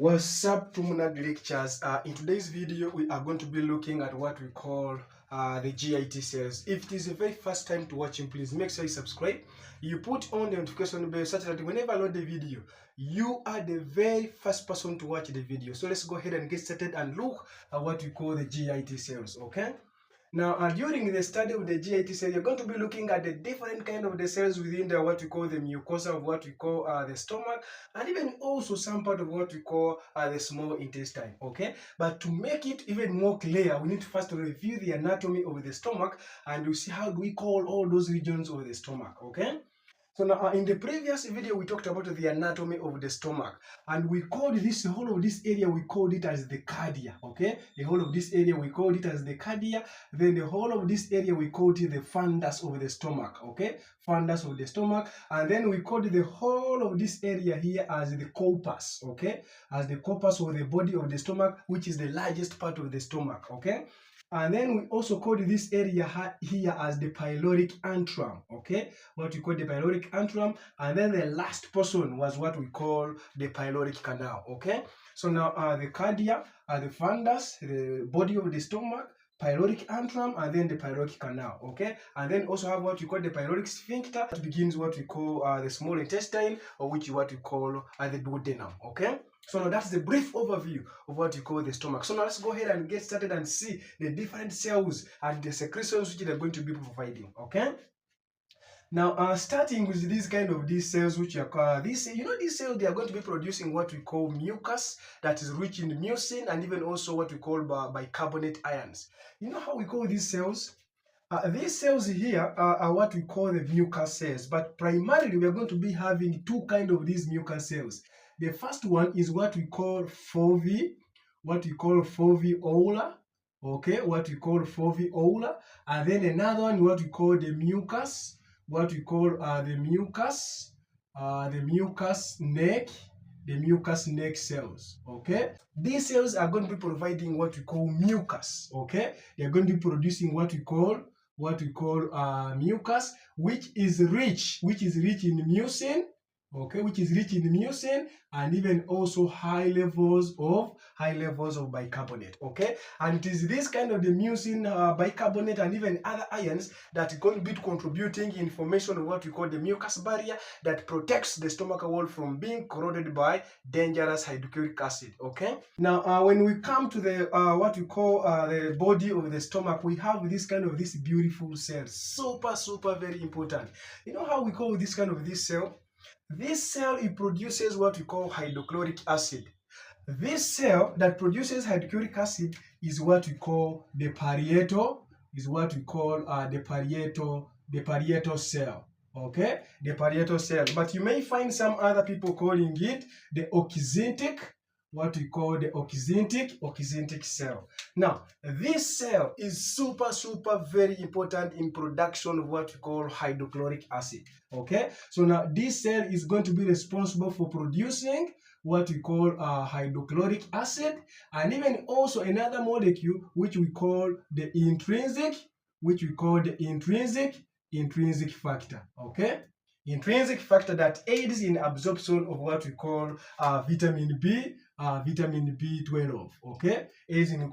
What's up, TUMNAD lectures? In today's video, we are going to be looking at what we call the Git cells. If it is the very first time to watching, please make sure you subscribe. You put on the notification bell such that whenever I load the video, you are the very first person to watch the video. So let's go ahead and get started and look at what we call the Git cells, okay? Now, during the study of the Git cell, you're going to be looking at the different kind of the cells within the what we call the mucosa of what we call the stomach, and even also some part of what we call the small intestine, okay? But to make it even more clear, we need to first review the anatomy of the stomach, and we see how do we call all those regions of the stomach, okay? So now, in the previous video, we talked about the anatomy of the stomach, and we called this, the whole of this area, we called it as the cardia, okay? The whole of this area, we called it as the cardia. Then the whole of this area, we called it the fundus of the stomach, okay? Fundus of the stomach. And then we called the whole of this area here as the corpus, okay? As the corpus of the body of the stomach, which is the largest part of the stomach, okay? And then we also called this area here as the pyloric antrum, okay? What we call the pyloric antrum. And then the last portion was what we call the pyloric canal, okay? So now the cardia, the fundus, the body of the stomach, pyloric antrum, and then the pyloric canal, okay? And then also have what we call the pyloric sphincter, that begins what we call the small intestine, or which is what we call the duodenum, okay? So now that's the brief overview of what you call the stomach. So now let's go ahead and get started and see the different cells and the secretions which they're going to be providing, okay? Now, starting with these cells which are these cells, they are going to be producing what we call mucus that is rich in mucin, and even also what we call bicarbonate ions. You know how we call these cells? These cells here are what we call the mucus cells, but primarily we are going to be having two kinds of these mucus cells. The first one is what we call foveolar, okay, what we call foveolar, and then another one what we call the mucus, what we call the mucus neck cells, okay? These cells are going to be providing what we call mucus, okay? They are going to be producing what we call mucus, which is rich in mucin, okay, which is rich in mucin, and even also high levels of bicarbonate, okay? And it is this kind of the mucin, bicarbonate, and even other ions that are going to be contributing in formation of what we call the mucus barrier that protects the stomach wall from being corroded by dangerous hydrochloric acid, okay? Now, when we come to the what we call the body of the stomach, we have this beautiful cells, super very important. You know how we call this cell? This cell, it produces what we call hydrochloric acid. This cell that produces hydrochloric acid is what we call the parietal, the parietal cell. Okay, the parietal cell. But you may find some other people calling it the oxyntic, what we call the oxyntic cell. Now, this cell is super very important in production of what we call hydrochloric acid. Okay, so now this cell is going to be responsible for producing what we call hydrochloric acid, and even also another molecule which we call the intrinsic factor. Okay, intrinsic factor that aids in absorption of what we call vitamin B12, okay? Aids in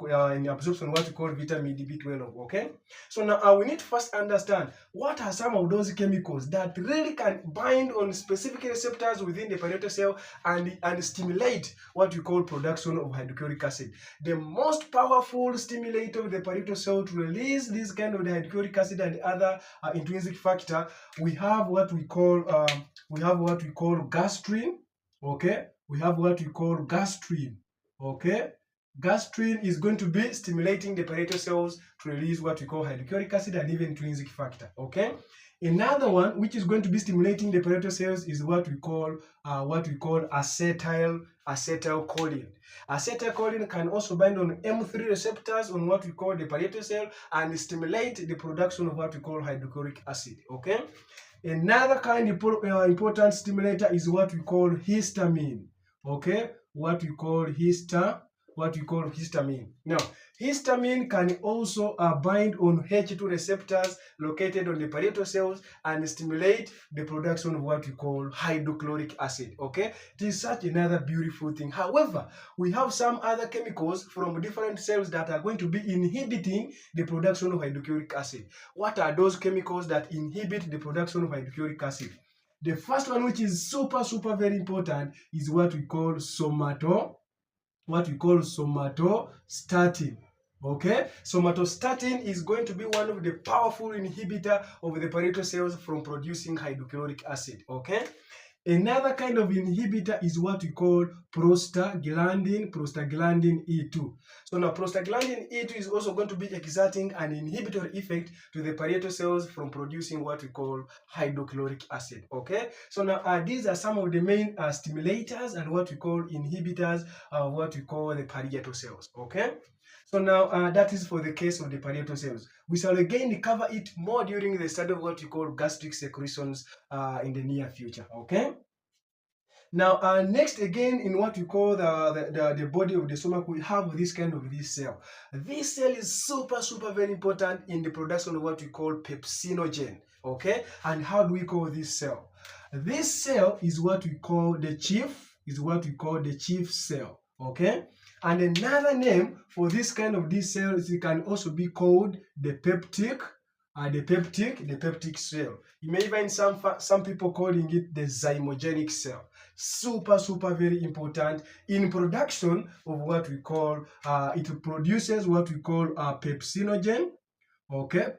absorption of what we call vitamin B12, okay? So now we need to first understand what are some of those chemicals that really can bind on specific receptors within the parietal cell and stimulate what we call production of hydrochloric acid. The most powerful stimulator of the parietal cell to release this kind of the hydrochloric acid and other intrinsic factor, we have what we call gastrin, okay? We have what we call gastrin, okay? Gastrin is going to be stimulating the parietal cells to release what we call hydrochloric acid and even intrinsic factor, okay? Another one which is going to be stimulating the parietal cells is what we call acetylcholine. Acetylcholine can also bind on M3 receptors on what we call the parietal cell and stimulate the production of what we call hydrochloric acid, okay? Another kind of important stimulator is what we call histamine, okay? What we call histamine, what we call histamine. Now, histamine can also bind on H2 receptors located on the parietal cells and stimulate the production of what we call hydrochloric acid. Okay, it is such another beautiful thing. However, we have some other chemicals from different cells that are going to be inhibiting the production of hydrochloric acid. What are those chemicals that inhibit the production of hydrochloric acid? The first one, which is super very important, is what we call somatostatin. Okay, somatostatin is going to be one of the powerful inhibitor of the parietal cells from producing hydrochloric acid. Okay, another kind of inhibitor is what we call prostaglandin E2. So now prostaglandin E2 is also going to be exerting an inhibitory effect to the parietal cells from producing what we call hydrochloric acid. Okay, so now these are some of the main stimulators and what we call inhibitors of what we call the parietal cells. Okay, so now that is for the case of the parietal cells. We shall again cover it more during the study of what we call gastric secretions in the near future. Okay. Now, next again, in what we call the body of the stomach, we have this cell. This cell is super very important in the production of what we call pepsinogen. Okay, and how do we call this cell? This cell is what we call the chief cell. Okay, and another name for this cell is it can also be called the peptic cell. You may find some people calling it the zymogenic cell. Super very important in production of what we call it produces what we call pepsinogen. Okay,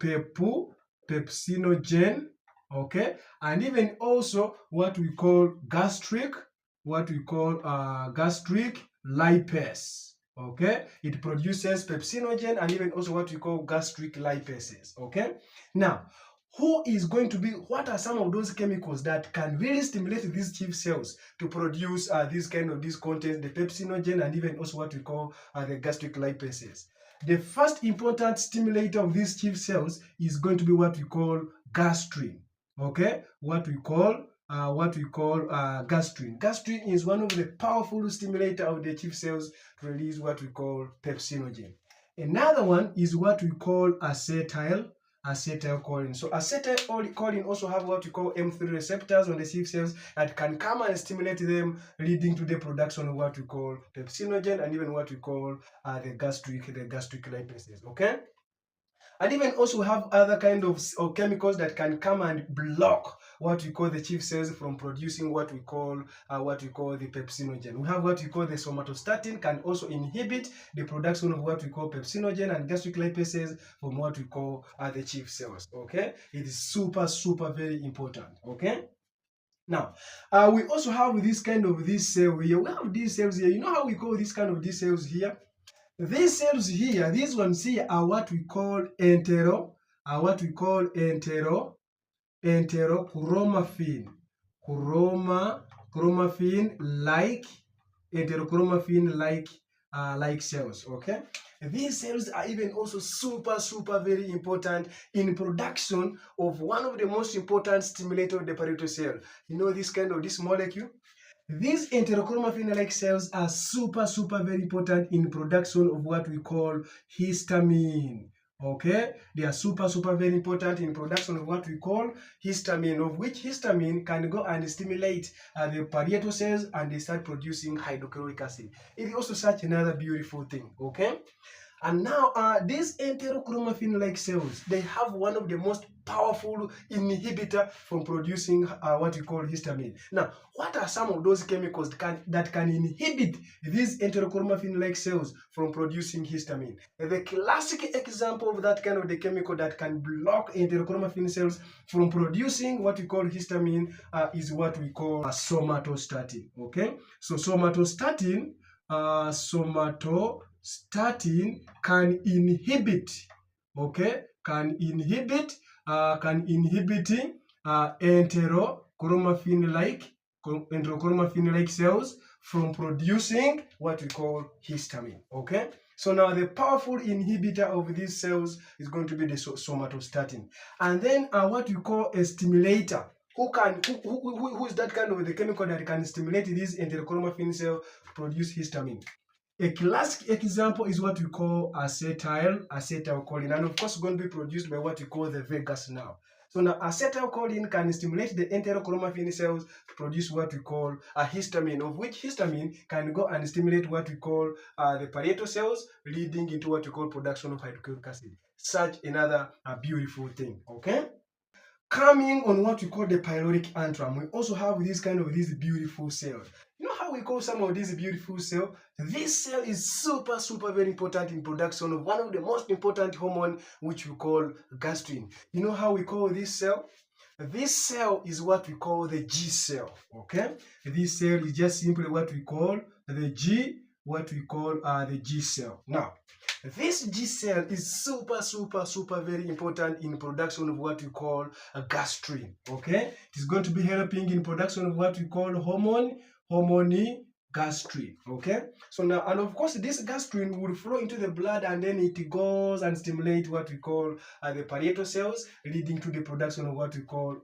pepsinogen. Okay, and even also what we call gastric lipase. Okay, it produces pepsinogen and even also what we call gastric lipases. Okay, now what are some of those chemicals that can really stimulate these chief cells to produce these contents, the pepsinogen and even also what we call the gastric lipases? The first important stimulator of these chief cells is going to be what we call gastrin. Okay, what we call gastrin. Gastrin is one of the powerful stimulator of the chief cells to release what we call pepsinogen. Another one is what we call acetylcholine. So acetylcholine also have what we call M3 receptors on the chief cells that can come and stimulate them, leading to the production of what we call pepsinogen and even what we call the gastric lipases. Okay. And even also have other of chemicals that can come and block what we call the chief cells from producing what we call the pepsinogen. We have what we call the somatostatin can also inhibit the production of what we call pepsinogen and gastric lipases from what we call the chief cells. Okay, it is super very important. Okay. Now, we also have this cell here. We have these cells here. You know how we call these cells here? These cells here, these ones here are what we call enterochromaffin like cells. Okay, these cells are even also super very important in production of one of the most important stimulator of the parietal cell. You know this molecule. These enterochromaffin-like cells are super very important in production of what we call histamine. Okay, they are super very important in production of what we call histamine, of which histamine can go and stimulate the parietal cells and they start producing hydrochloric acid. It is also such another beautiful thing. Okay, and now these enterochromaffin-like cells, they have one of the most powerful inhibitor from producing what we call histamine. Now, what are some of those chemicals that can inhibit these enterochromaffin-like cells from producing histamine? The classic example of that the chemical that can block enterochromaffin cells from producing what we call histamine is what we call somatostatin. Okay, so somatostatin can inhibit enterochromaffin-like cells from producing what we call histamine. Okay, so now the powerful inhibitor of these cells is going to be the somatostatin, and then what we call a stimulator. Who is that the chemical that can stimulate these enterochromaffin cells to produce histamine? A classic example is what we call acetylcholine, and of course going to be produced by what we call the vagus nerve. So now acetylcholine can stimulate the enterochromaffin cells to produce what we call a histamine, of which histamine can go and stimulate what we call the parietal cells, leading into what we call production of hydrochloric acid. Such another beautiful thing, okay? Coming on what we call the pyloric antrum, we also have these beautiful cells. You know how we call some of these beautiful cells? This cell is super very important in production of one of the most important hormone, which we call gastrin. You know how we call this cell? This cell is what we call the G cell, okay? This cell is just simply what we call the G cell. Now, this G cell is super very important in production of what we call a gastrin, okay? It is going to be helping in production of what we call hormone gastrin, okay? So now, and of course, this gastrin will flow into the blood and then it goes and stimulate what we call the parietal cells, leading to the production of what we call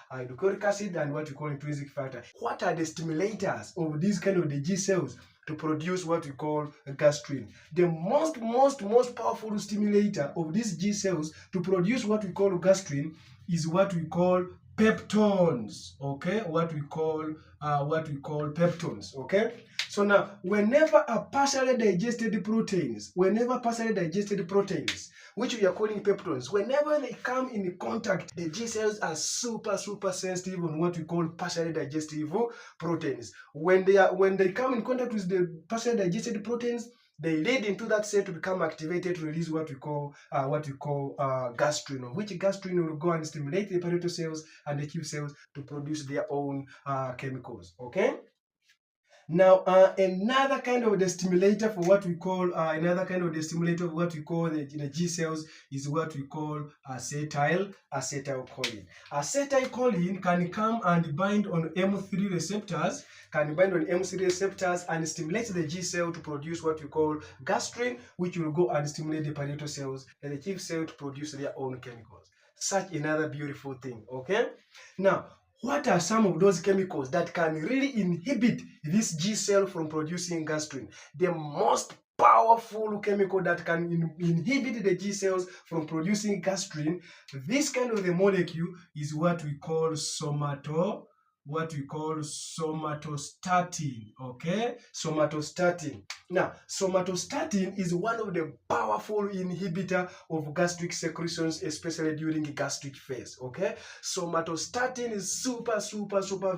hydrochloric acid and what we call intrinsic factor. What are the stimulators of these the G cells to produce what we call gastrin? The most powerful stimulator of these G cells to produce what we call gastrin is what we call peptones, okay? What we call peptones, okay? So now, whenever partially digested proteins, which we are calling peptones, whenever they come in contact, the G cells are super sensitive on what we call partially digestive proteins. When they come in contact with the partially digested proteins, they lead into that cell to become activated to release what we call gastrin, which gastrin will go and stimulate the parietal cells and the Q cells to produce their own chemicals, okay? Now, another the stimulator for what we call the G cells is what we call acetylcholine. Acetylcholine can come and bind on M3 receptors, and stimulate the G cell to produce what we call gastrin, which will go and stimulate the parietal cells and the Q cell to produce their own chemicals. Such another beautiful thing, okay? Now, what are some of those chemicals that can really inhibit this G cell from producing gastrin? The most powerful chemical that can inhibit the G cells from producing gastrin, this the molecule is what we call somatostatin, okay? Somatostatin. Now, somatostatin is one of the powerful inhibitor of gastric secretions, especially during the gastric phase, okay? Somatostatin is super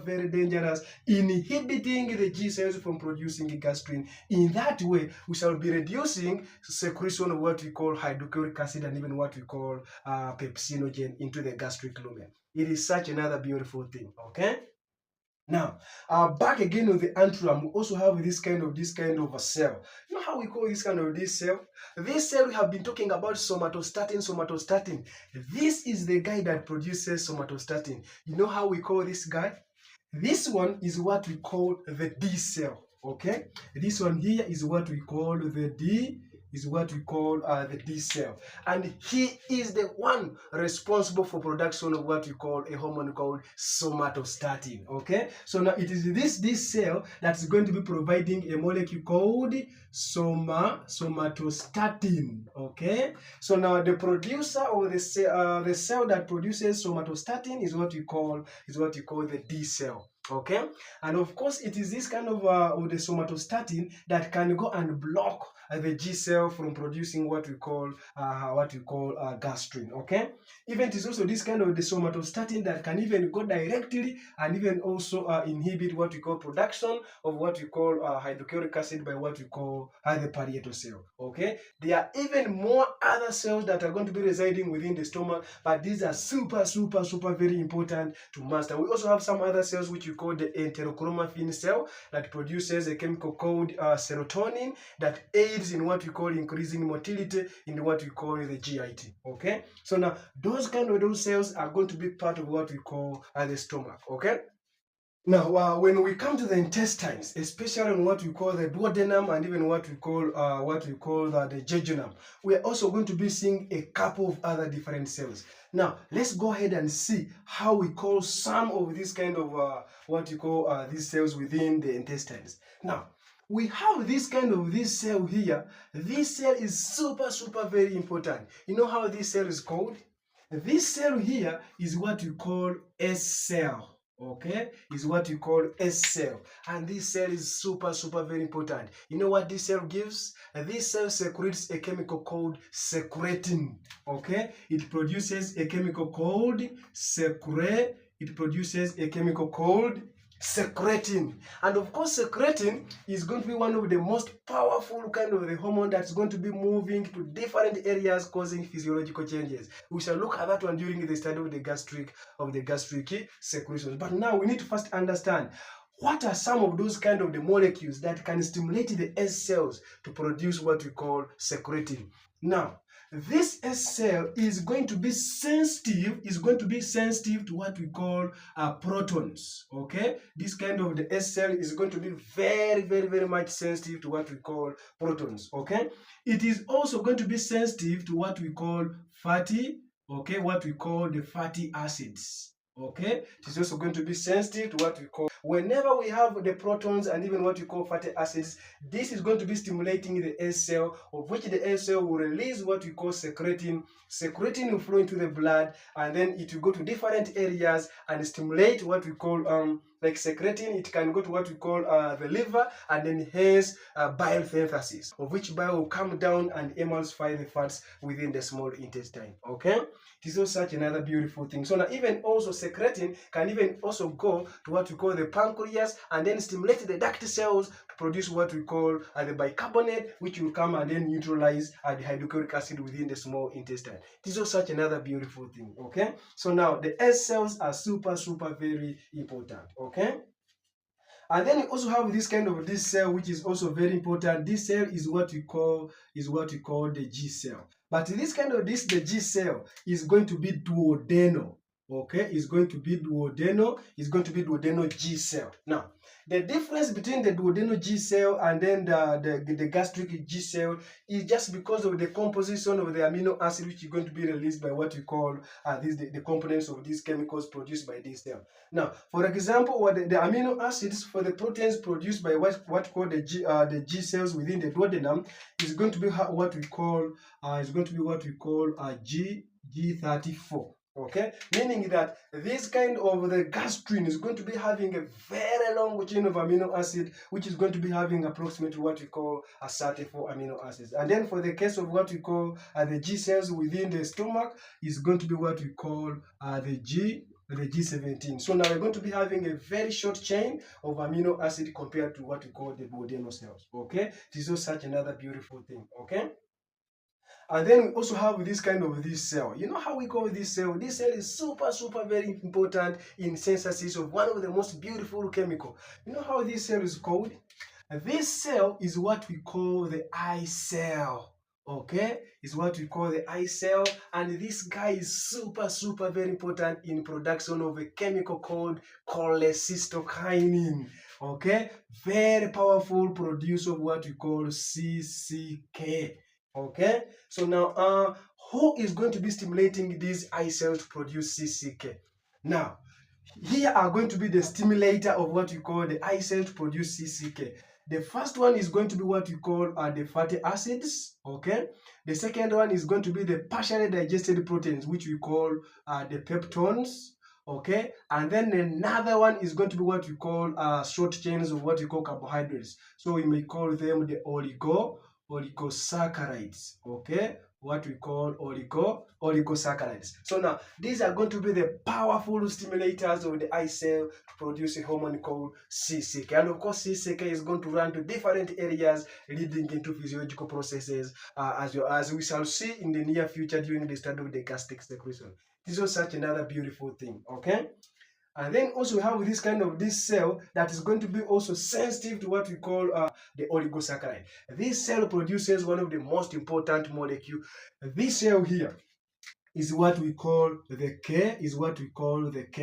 very dangerous in inhibiting the G cells from producing gastrin. In that way, we shall be reducing secretion of what we call hydrochloric acid and even what we call pepsinogen into the gastric lumen. It is such another beautiful thing, okay? Now, back again on the antrum, we also have this kind of a cell. You know how we call this this cell? This cell we have been talking about somatostatin. This is the guy that produces somatostatin. You know how we call this guy? This one is what we call the D cell, okay? This one here is what we call the D cell, and he is the one responsible for production of what we call a hormone called somatostatin, okay? So now it is this cell that's going to be providing a molecule called somatostatin, okay? So now the producer of the cell that produces somatostatin is what we call the D cell, okay? And of course it is this of the somatostatin that can go and block the G cell from producing what we call gastrin, okay? Even it is also this the somatostatin that can even go directly and even also inhibit what we call production of what we call hydrochloric acid by what we call the parietal cell, okay? There are even more other cells that are going to be residing within the stomach, but these are super very important to master. We also have some other cells which we call the enterochromaffin cell that produces a chemical called serotonin that aids in what we call increasing motility in what we call the GIT, okay? So now those those cells are going to be part of what we call the stomach, okay? Now, when we come to the intestines, especially on what we call the duodenum and even what we call the jejunum, we are also going to be seeing a couple of other different cells. Now, let's go ahead and see how we call some of these what you call these cells within the intestines. Now, we have this cell here. This cell is super very important. You know how this cell is called? This cell here is what you call S cell. Okay, is what you call S cell, and this cell is super very important. You know what this cell gives? This cell secretes a chemical called secretin. Okay, it produces a chemical called secretin. It produces a chemical called secretin. And of course, secretin is going to be one of the most powerful kind of the hormone that's going to be moving to different areas, causing physiological changes. We shall look at that one during the study of the gastric secretions. But now we need to first understand what are some of those kind of the molecules that can stimulate the S cells to produce what we call secretin. Now, this S cell is going to be sensitive, to what we call protons. Okay, this kind of the S cell is going to be very much sensitive to what we call protons. Okay, it is also going to be sensitive to what we call what we call the fatty acids. Okay, it is also going to be sensitive to what we call, whenever we have the protons and even what we call fatty acids, this is going to be stimulating the S cell, of which the S cell will release what we call secretin. Secretin will flow into the blood, and then it will go to different areas and stimulate what we call like secretin. It can go to what we call the liver, and then hence bile synthesis, of which bile will come down and emulsify the fats within the small intestine. Okay, it is also such another beautiful thing. So now even also secretin can even also go to what we call the pancreas and then stimulate the duct cells to produce what we call the bicarbonate, which will come and then neutralize the hydrochloric acid within the small intestine. This is also such another beautiful thing. Okay, so now the S cells are super very important. Okay, and then we also have this cell, which is also very important. This cell is what we call the G cell. But the G cell is going to be duodenal. Okay, it's going to be duodenal G cell. Now, the difference between the duodenal G cell and then the gastric G cell is just because of the composition of the amino acid, which is going to be released by what we call the components of these chemicals produced by this cell. Now, for example, what the amino acids for the proteins produced by what called the G cells within the duodenum is going to be what we call G34. Okay, meaning that this kind of the gastrin is going to be having a very long chain of amino acid, which is going to be having approximately what we call 34 amino acids. And then for the case of what we call the G cells within the stomach is going to be what we call the G17. So now we're going to be having a very short chain of amino acid compared to what we call the duodenal cells. Okay, this is such another beautiful thing. Okay. And then we also have this cell. You know how we call this cell? This cell is super very important in synthesis of one of the most beautiful chemical. You know how this cell is called? This cell is what we call the I cell. Okay, is what we call the I cell, and this guy is super very important in production of a chemical called cholecystokinin. Okay, very powerful producer of what we call CCK. Okay, so now who is going to be stimulating these I cells to produce CCK? Now, here are going to be the stimulator of what we call the I cells to produce CCK. The first one is going to be what we call the fatty acids. Okay, the second one is going to be the partially digested proteins, which we call the peptones. Okay, and then another one is going to be what we call short chains of what we call carbohydrates. So we may call them the oligosaccharides. Okay, what we call oligosaccharides. So now these are going to be the powerful stimulators of the I cell to produce a hormone called CCK. And of course, CCK is going to run to different areas leading into physiological processes, as we shall see in the near future during the study of the gastric secretion. This is such another beautiful thing. Okay. And then also we have this cell that is going to be also sensitive to what we call the oligosaccharide. This cell produces one of the most important molecules. This cell here is what we call the K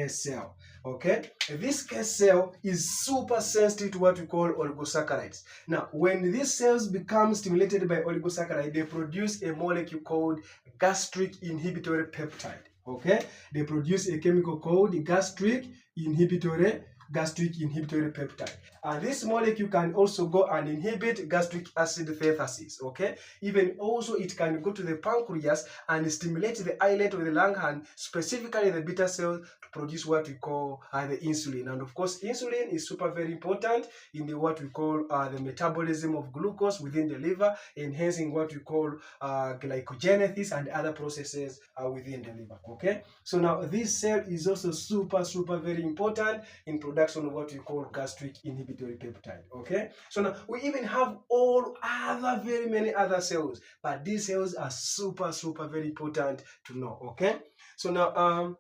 cell. Okay, this K cell is super sensitive to what we call oligosaccharides. Now, when these cells become stimulated by oligosaccharides, they produce a molecule called gastric inhibitory peptide. Okay, they produce a chemical called gastric inhibitory gastric inhibitory peptide. And this molecule can also go and inhibit gastric acid synthesis, okay? Even also it can go to the pancreas and stimulate the islet of the Langerhans, specifically the beta cells, to produce what we call the insulin. And of course, insulin is super very important in the what we call the metabolism of glucose within the liver, enhancing what we call glycogenesis and other processes within the liver, okay? So now this cell is also super very important in production of what we call gastric inhibitory peptide, okay? So now we even have all other very many other cells, but these cells are super very important to know, okay? So now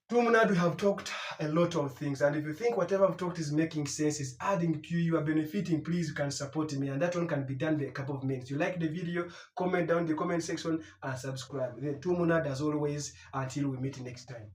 TUMNAD, we have talked a lot of things, and if you think whatever I've talked is making sense, is adding to you, are benefiting, please, you can support me, and that one can be done in a couple of minutes. You like the video, comment down in the comment section and subscribe. Then TUMNAD, as always, until we meet next time.